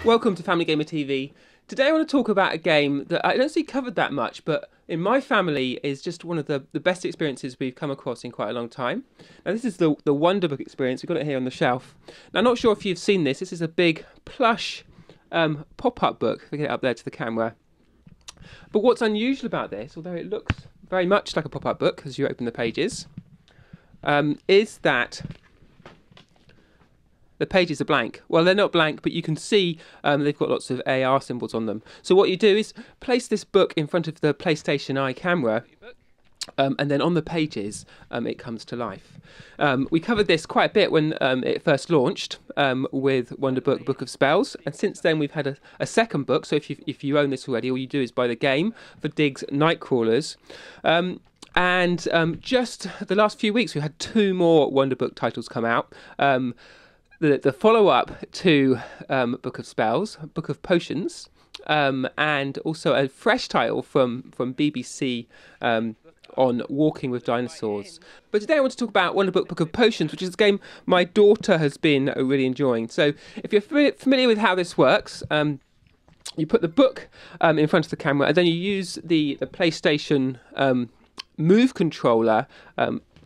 Welcome to Family Gamer TV. Today I want to talk about a game that I don't see covered that much, but in my family is just one of the best experiences we've come across in quite a long time. Now this is the Wonderbook experience. We've got it here on the shelf. Now I'm not sure if you've seen this. This is a big plush pop-up book. If we get it up there to the camera. But what's unusual about this, although it looks very much like a pop-up book as you open the pages, is that the pages are blank. Well, they're not blank, but you can see they've got lots of AR symbols on them. So what you do is place this book in front of the PlayStation Eye camera, and then on the pages it comes to life. We covered this quite a bit when it first launched with Wonderbook Book of Spells, and since then we've had a second book. So if you own this already, all you do is buy the game for Dig's Nightcrawlers. And just the last few weeks we've had two more Wonderbook titles come out. The follow-up to Book of Spells, Book of Potions, and also a fresh title from BBC on Walking with Dinosaurs. But today I want to talk about Wonderbook Book of Potions, which is a game my daughter has been really enjoying. So if you're familiar with how this works, you put the book in front of the camera, and then you use the PlayStation Move controller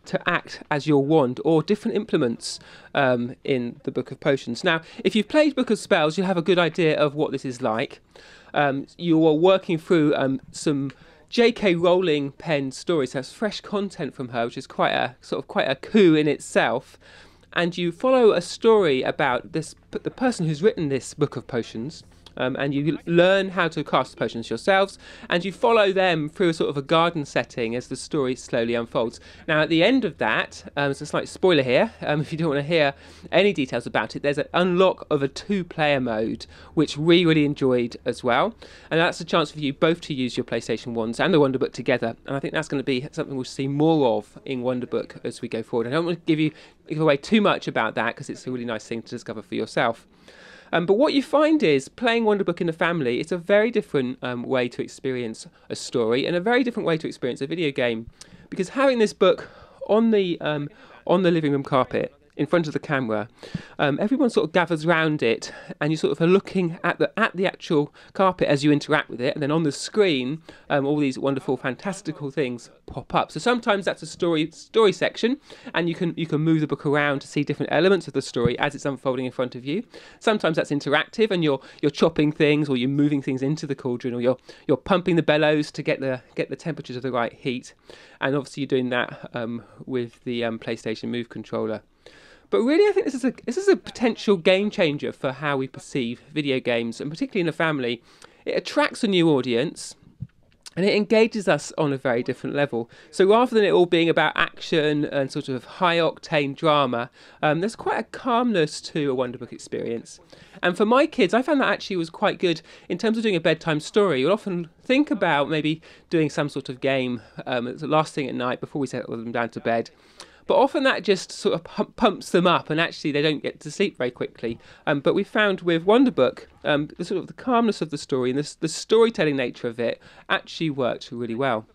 to act as your wand or different implements in the Book of Potions. Now, if you've played Book of Spells, you'll have a good idea of what this is like. You are working through some J.K. Rowling penned stories. That's fresh content from her, which is quite a coup in itself. And you follow a story about the person who's written this Book of Potions. And you learn how to cast potions yourselves, and you follow them through a sort of a garden setting as the story slowly unfolds. Now, at the end of that, it's a slight spoiler here, if you don't want to hear any details about it, there's an unlock of a two-player mode, which we really enjoyed as well. And that's a chance for you both to use your PlayStation wands and the Wonderbook together. And I think that's going to be something we'll see more of in Wonderbook as we go forward. I don't want to give away too much about that, because it's a really nice thing to discover for yourself. But what you find is, playing Wonderbook in the family, it's a very different way to experience a story, and a very different way to experience a video game. Because having this book on the living room carpet, in front of the camera, everyone sort of gathers around it, and you sort of are looking at the actual carpet as you interact with it, and then on the screen all these wonderful fantastical things pop up. So sometimes that's a story section, and you can move the book around to see different elements of the story as it's unfolding in front of you. Sometimes that's interactive, and you're chopping things, or you're moving things into the cauldron, or you're pumping the bellows to get the temperatures of the right heat. And obviously you're doing that with the PlayStation Move controller. But really, I think this is a potential game changer for how we perceive video games, and particularly in a family. It attracts a new audience, and it engages us on a very different level. So rather than it all being about action and sort of high-octane drama, there's quite a calmness to a Wonderbook experience. And for my kids, I found that actually was quite good in terms of doing a bedtime story. You'll often think about maybe doing some sort of game the last thing at night before we settle them down to bed. But often that just sort of pumps them up, and actually they don't get to sleep very quickly. But we found with Wonderbook, the calmness of the story and the storytelling nature of it actually worked really well.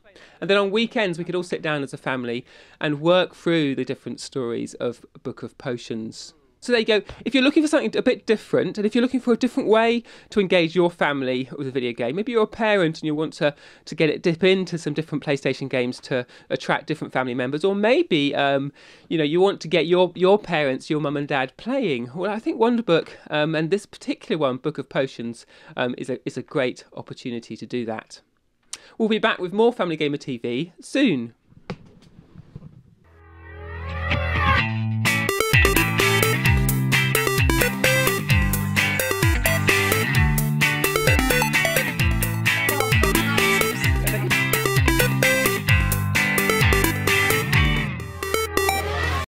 And then on weekends we could all sit down as a family and work through the different stories of Book of Potions. So there you go. If you're looking for something a bit different, and if you're looking for a different way to engage your family with a video game, maybe you're a parent and you want to dip into some different PlayStation games to attract different family members, or maybe you want to get your parents, your mum and dad playing. Well, I think Wonderbook and this particular one, Book of Potions, is a great opportunity to do that. We'll be back with more Family Gamer TV soon.